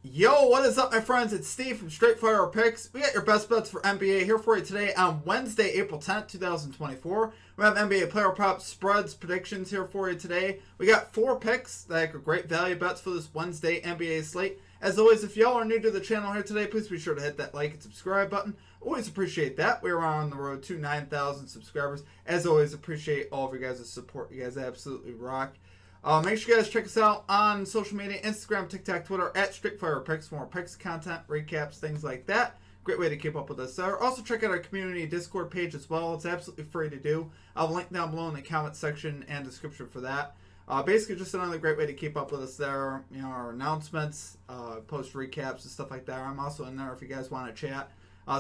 Yo, what is up, my friends? It's Steve from Straight Fire Picks. We got your best bets for NBA here for you today on Wednesday, April 10th, 2024. We have NBA player props, spreads, predictions here for you today. We got 4 picks that are great value bets for this Wednesday NBA slate. As always, if y'all are new to the channel here today, please be sure to hit that like and subscribe button. Always appreciate that. We are on the road to 9,000 subscribers. As always, appreciate all of you guys' support. You guys absolutely rock. Make sure you guys check us out on social media, Instagram, TikTok, Twitter, at StraightFirePicks for more picks, content, recaps, things like that. Great way to keep up with us there. Also, check out our community Discord page as well. It's absolutely free to do. I'll link down below in the comment section and description for that. Basically, just another great way to keep up with us there. You know, our announcements, post recaps, and stuff like that. I'm also in there if you guys want to chat,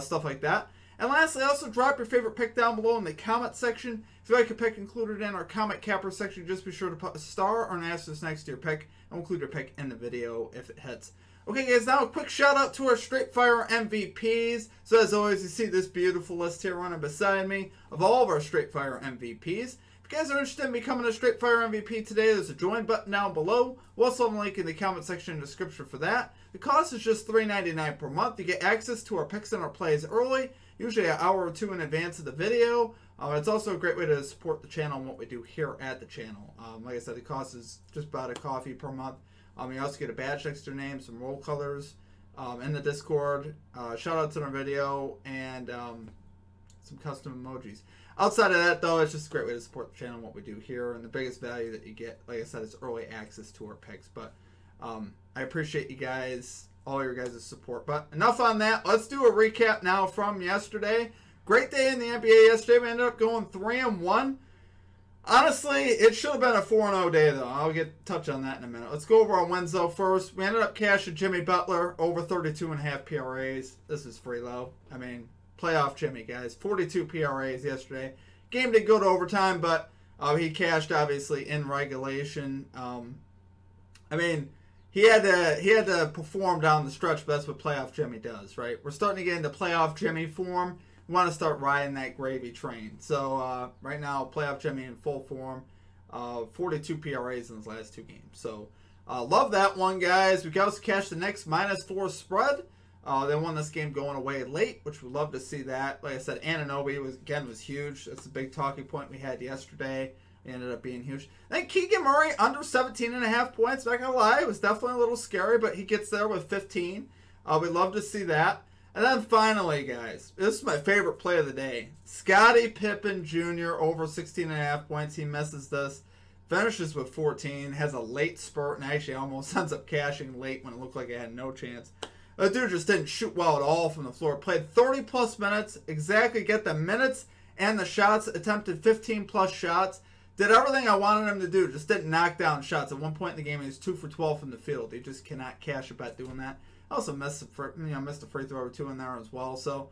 stuff like that. And lastly, also drop your favorite pick down below in the comment section. If you like a pick included in our comment capper section, just be sure to put a star or an asterisk next to your pick, and we'll include your pick in the video if it hits. Okay, guys, now a quick shout out to our Straight Fire MVPs. So as always, you see this beautiful list here running beside me of all of our Straight Fire MVPs. If you guys are interested in becoming a Straight Fire MVP today, there's a join button down below. We'll also have a link in the comment section and description for that. The cost is just $3.99 per month. You get access to our picks and our plays early, usually an hour or two in advance of the video. It's also a great way to support the channel and what we do here at the channel. Like I said, the cost is just about a coffee per month. You also get a badge next to your name, some roll colors in the Discord, shout outs in our video, and some custom emojis. Outside of that, though, it's just a great way to support the channel and what we do here. And the biggest value that you get, like I said, is early access to our picks. But I appreciate you guys, all your guys' support. But enough on that. Let's do a recap now from yesterday. Great day in the NBA yesterday. We ended up going 3-1. Honestly, it should have been a 4-0 day, though. I'll touch on that in a minute. Let's go over on Wednesday first. We ended up cashing Jimmy Butler over 32.5 PRAs. This is free low. I mean, playoff Jimmy, guys. 42 PRAs yesterday. Game did go to overtime, but he cashed, obviously, in regulation. I mean, he had to perform down the stretch, but that's what playoff Jimmy does, right? We're starting to get into playoff Jimmy form. We want to start riding that gravy train. So right now, playoff Jimmy in full form. 42 PRAs in his last 2 games. So love that one, guys. We also cashed the Knicks -4 spread. They won this game going away late, which we'd love to see that. Like I said, Anunoby was huge. That's a big talking point we had yesterday. It ended up being huge. I think Keegan Murray under 17.5 points. Not gonna lie, it was definitely a little scary, but he gets there with 15. We'd love to see that. And then finally, guys, this is my favorite play of the day. Scottie Pippen Jr. over 16.5 points. He misses this. Finishes with 14. Has a late spurt and actually almost ends up cashing late when it looked like it had no chance. The dude just didn't shoot well at all from the floor. Played 30-plus minutes. Exactly get the minutes and the shots. Attempted 15-plus shots. Did everything I wanted him to do. Just didn't knock down shots. At one point in the game, he was 2 for 12 from the field. He just cannot cash a bet doing that. I also missed a free throw or 2 in there as well. So,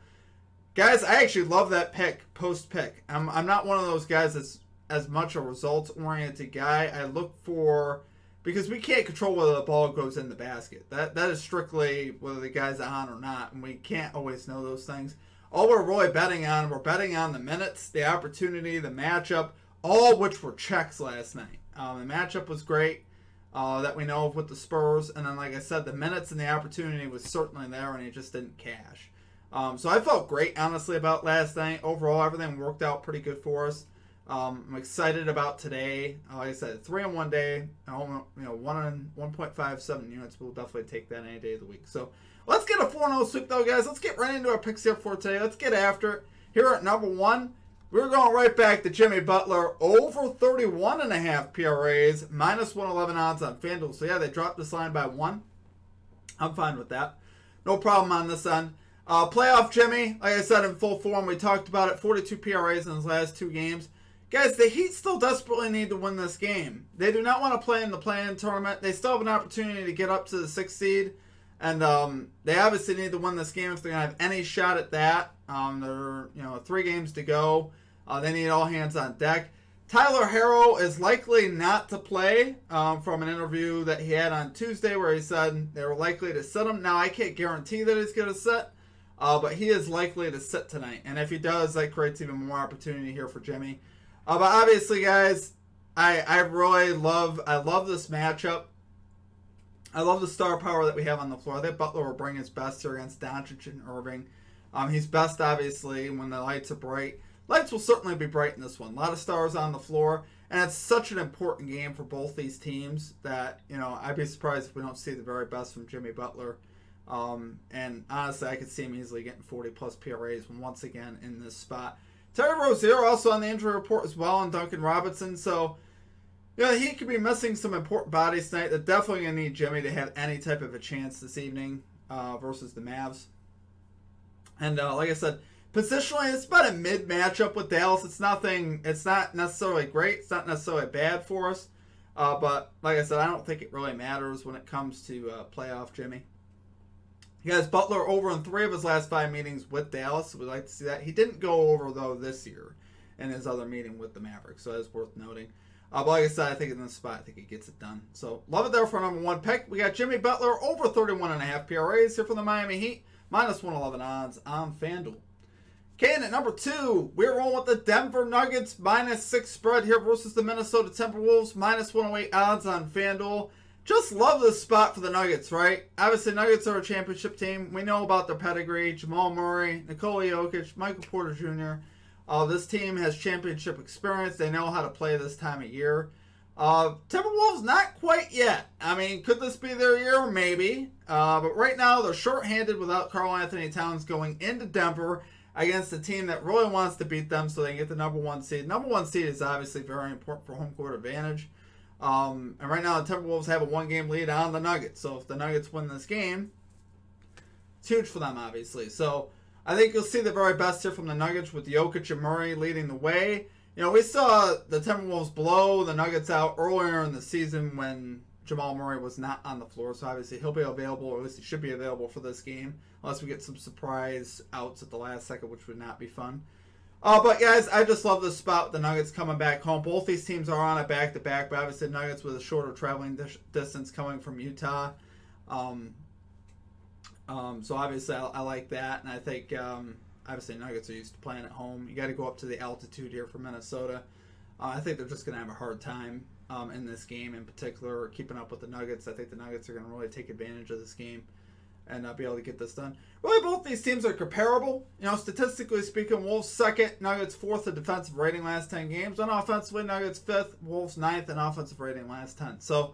guys, I actually love that pick, post-pick. I'm not one of those guys that's as much a results-oriented guy. I look for, because we can't control whether the ball goes in the basket. That is strictly whether the guy's on or not, and we can't always know those things. All we're really betting on, we're betting on the minutes, the opportunity, the matchup, all of which were checks last night. The matchup was great. That we know of with the Spurs. And then, like I said, the minutes and the opportunity was certainly there, and he just didn't cash. So I felt great, honestly, about last night. Overall, everything worked out pretty good for us. I'm excited about today. Like I said, 3-1 day. 1.57 units. We'll definitely take that any day of the week. So let's get a 4-0 sweep, though, guys. Let's get right into our picks here for today. Let's get after it. Here at number 1. We're going right back to Jimmy Butler, over 31.5 PRAs, -111 odds on FanDuel. So, yeah, they dropped this line by 1. I'm fine with that. No problem on this end. Playoff Jimmy, like I said, in full form. We talked about it, 42 PRAs in his last 2 games. Guys, the Heat still desperately need to win this game. They do not want to play in the play-in tournament. They still have an opportunity to get up to the 6th seed. And they obviously need to win this game if they're going to have any shot at that. There are 3 games to go. They need all hands on deck. Tyler Harrow is likely not to play from an interview that he had on Tuesday where he said they were likely to sit him. Now, I can't guarantee that he's going to sit, but he is likely to sit tonight. And if he does, that creates even more opportunity here for Jimmy. But obviously, guys, I love this matchup. I love the star power that we have on the floor. I think Butler will bring his best here against Doncic and Irving. He's best, obviously, when the lights are bright. Lights will certainly be bright in this one. A lot of stars on the floor, and it's such an important game for both these teams that, I'd be surprised if we don't see the very best from Jimmy Butler. And honestly, I could see him easily getting 40-plus PRAs once again in this spot. Terry Rozier also on the injury report as well, and Duncan Robinson. So, he could be missing some important bodies tonight. They're definitely going to need Jimmy to have any type of a chance this evening versus the Mavs. And like I said, positionally, it's about a mid matchup with Dallas. It's not necessarily great. It's not necessarily bad for us. But like I said, I don't think it really matters when it comes to playoff Jimmy. He has Butler over in 3 of his last 5 meetings with Dallas. We'd like to see that. He didn't go over, though, this year in his other meeting with the Mavericks, so that's worth noting. But like I said, I think in this spot, I think he gets it done. So love it there for number 1 pick. We got Jimmy Butler over 31.5 PRAs here for the Miami Heat. Minus 111 odds on FanDuel. Okay, and at number 2, we're rolling with the Denver Nuggets. -6 spread here versus the Minnesota Timberwolves. Minus 108 odds on FanDuel. Just love this spot for the Nuggets, right? Obviously, Nuggets are a championship team. We know about their pedigree. Jamal Murray, Nikola Jokic, Michael Porter Jr. This team has championship experience. They know how to play this time of year. Timberwolves, not quite yet. I mean, could this be their year? Maybe. But right now, they're shorthanded without Karl Anthony Towns going into Denver against a team that really wants to beat them so they can get the number 1 seed. Number 1 seed is obviously very important for home court advantage. And right now, the Timberwolves have a 1-game lead on the Nuggets. So if the Nuggets win this game, it's huge for them, obviously. So I think you'll see the very best here from the Nuggets with Jokic and Murray leading the way. We saw the Timberwolves blow the Nuggets out earlier in the season when Jamal Murray was not on the floor. So obviously he'll be available, or at least he should be available for this game, unless we get some surprise outs at the last second, which would not be fun. But guys, I just love this spot with the Nuggets coming back home. Both these teams are on a back-to-back, but obviously Nuggets with a shorter traveling distance coming from Utah. So obviously I like that, and I think obviously Nuggets are used to playing at home. You got to go up to the altitude here for Minnesota. I think they're just going to have a hard time in this game in particular, keeping up with the Nuggets. I think the Nuggets are going to really take advantage of this game and be able to get this done. Really, both these teams are comparable. Statistically speaking, Wolves 2nd, Nuggets 4th in defensive rating last 10 games. And offensively, Nuggets 5th, Wolves 9th in offensive rating last 10. So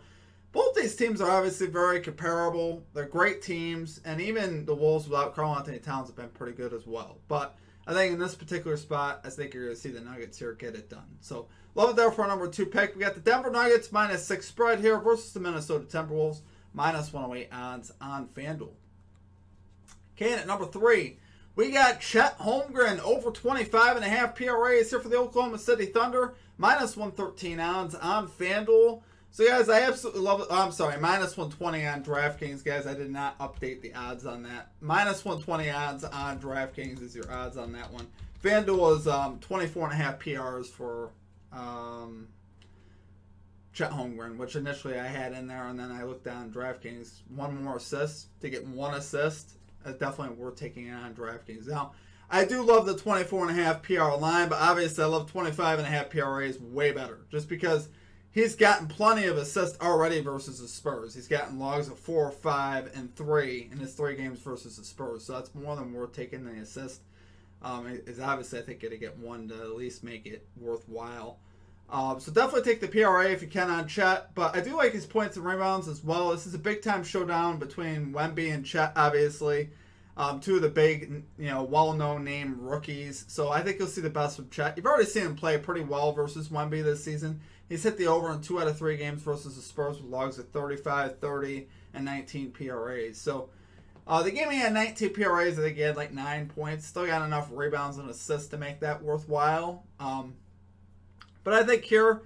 both these teams are obviously very comparable. They're great teams. And even the Wolves without Karl Anthony Towns have been pretty good as well. But I think in this particular spot, I think you're going to see the Nuggets here get it done. So love it there for our number 2 pick. We got the Denver Nuggets -6 spread here versus the Minnesota Timberwolves. Minus 108 odds on FanDuel. Okay, and at number 3, we got Chet Holmgren over 25.5 PRAs here for the Oklahoma City Thunder. Minus 113 odds on FanDuel. So, guys, I absolutely love it. Oh, I'm sorry, minus 120 on DraftKings, guys. I did not update the odds on that. Minus 120 odds on DraftKings is your odds on that one. FanDuel is 24.5 PRs for Chet Holmgren, which initially I had in there, and then I looked down DraftKings. 1 more assist to get 1 assist. That's definitely worth taking it on DraftKings. Now, I do love the 24.5 PR line, but obviously I love 25.5 PRAs way better, just because he's gotten plenty of assists already versus the Spurs. He's gotten logs of 4, 5, and 3 in his 3 games versus the Spurs, so that's more than worth taking the assist. Is obviously I think going to get 1 to at least make it worthwhile. So definitely take the PRA if you can on Chet, but I do like his points and rebounds as well. This is a big-time showdown between Wemby and Chet, obviously. 2 of the big, well-known name rookies. So I think you'll see the best from Chet. You've already seen him play pretty well versus Wemby this season. He's hit the over in 2 out of 3 games versus the Spurs with logs of 35, 30, and 19 PRAs. So the game he had 19 PRAs. I think he had like 9 points. Still got enough rebounds and assists to make that worthwhile. But I think here,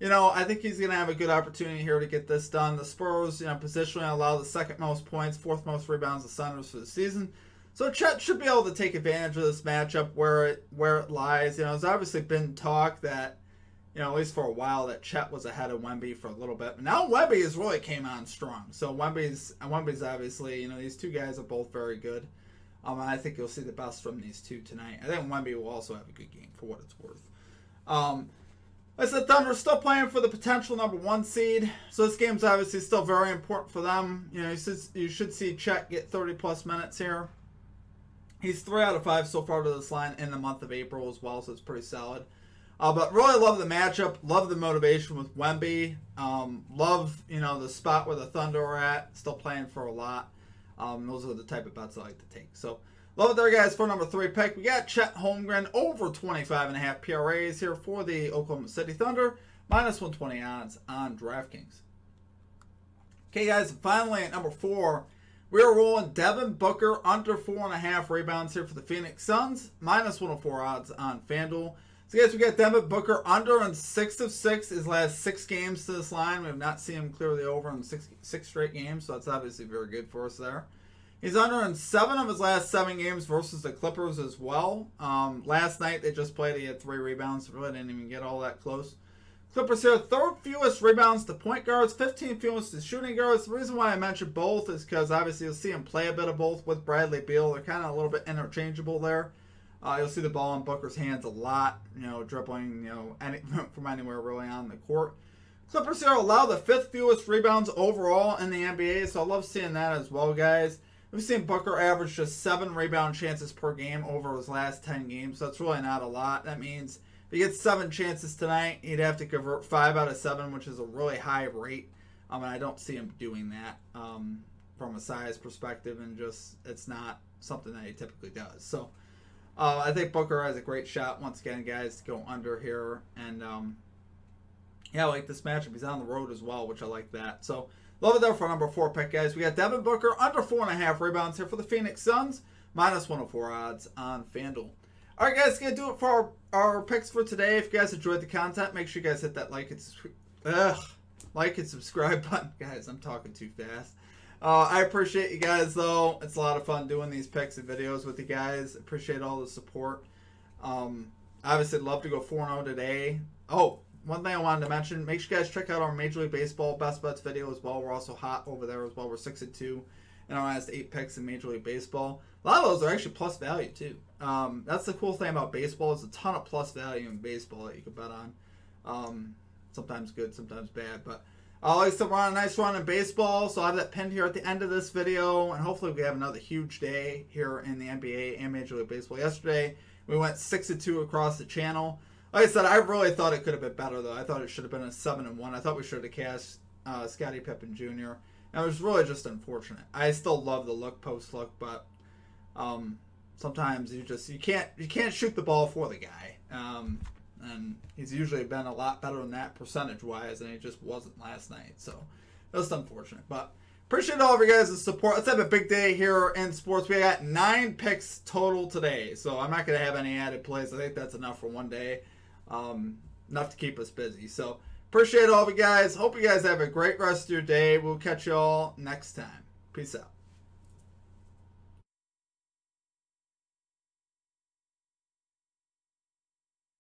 I think he's going to have a good opportunity here to get this done. The Spurs, positionally allow the 2nd most points, 4th most rebounds to centers for the season. So Chet should be able to take advantage of this matchup where it lies. There's obviously been talk that, at least for a while, that Chet was ahead of Wemby for a little bit. But now Wemby has really came on strong. So Wemby's obviously, these 2 guys are both very good. And I think you'll see the best from these 2 tonight. I think Wemby will also have a good game for what it's worth. I said Thunder still playing for the potential #1 seed, so this game's obviously still very important for them. You know, you should see Chet get 30+ minutes here. He's 3 out of 5 so far to this line in the month of April as well, so it's pretty solid. But really love the matchup, love the motivation with Wemby, love, you know, the spot where the Thunder are at, still playing for a lot. Those are the type of bets I like to take. So love it there, guys, for #3 pick. We got Chet Holmgren over 25.5 PRAs here for the Oklahoma City Thunder, -120 odds on DraftKings. Okay, guys, and finally at #4, we are rolling Devin Booker under 4.5 rebounds here for the Phoenix Suns, -104 odds on FanDuel. So, guys, we got Devin Booker under on 6 of 6 his last 6 games to this line. We have not seen him clear the over in six straight games, so that's obviously very good for us there. He's under in 7 of his last 7 games versus the Clippers as well. Last night they just played. He had 3 rebounds. Really didn't even get all that close. Clippers here, 3rd fewest rebounds to point guards, 15th fewest to shooting guards. The reason why I mentioned both is because obviously you'll see him play a bit of both with Bradley Beal. They're kind of a little bit interchangeable there. You'll see the ball in Booker's hands a lot, you know, dribbling, you know, from anywhere really on the court. Clippers here allow the 5th fewest rebounds overall in the NBA, so I love seeing that as well, guys. We've seen Booker average just 7 rebound chances per game over his last 10 games, so that's really not a lot. That means if he gets 7 chances tonight, he'd have to convert 5 out of 7, which is a really high rate. And I don't see him doing that from a size perspective, and just it's not something that he typically does. So I think Booker has a great shot once again, guys, to go under here. And yeah, I like this matchup. He's on the road as well, which I like that. So love it there for #4 pick, guys. We got Devin Booker under 4.5 rebounds here for the Phoenix Suns, -104 odds on FanDuel. All right, guys, gonna do it for our picks for today. If you guys enjoyed the content, make sure you guys hit that like and subscribe button. Guys, I'm talking too fast. I appreciate you guys, though. It's a lot of fun doing these picks and videos with you guys. Appreciate all the support. Obviously, love to go 4-0 today. Oh, one thing I wanted to mention, make sure you guys check out our Major League Baseball Best Bets video as well. We're also hot over there as well. We're 6-2 in our last 8 picks in Major League Baseball. A lot of those are actually plus value, too. That's the cool thing about baseball. There's a ton of plus value in baseball that you can bet on. Sometimes good, sometimes bad, but like I said, we're on a nice run in baseball, so I have that pinned here at the end of this video, and hopefully we have another huge day here in the NBA and Major League Baseball. Yesterday, we went 6-2 across the channel. Like I said, I really thought it could have been better, though. I thought it should have been a 7-1. I thought we should have cashed Scottie Pippen Jr., and it was really just unfortunate. I still love the post look, but sometimes you can't shoot the ball for the guy. And he's usually been a lot better than that percentage-wise, and he just wasn't last night. So, that's unfortunate. But appreciate all of you guys' support. Let's have a big day here in sports. We got 9 picks total today. So, I'm not going to have any added plays. I think that's enough for one day. Enough to keep us busy. So, appreciate all of you guys. Hope you guys have a great rest of your day. We'll catch you all next time. Peace out.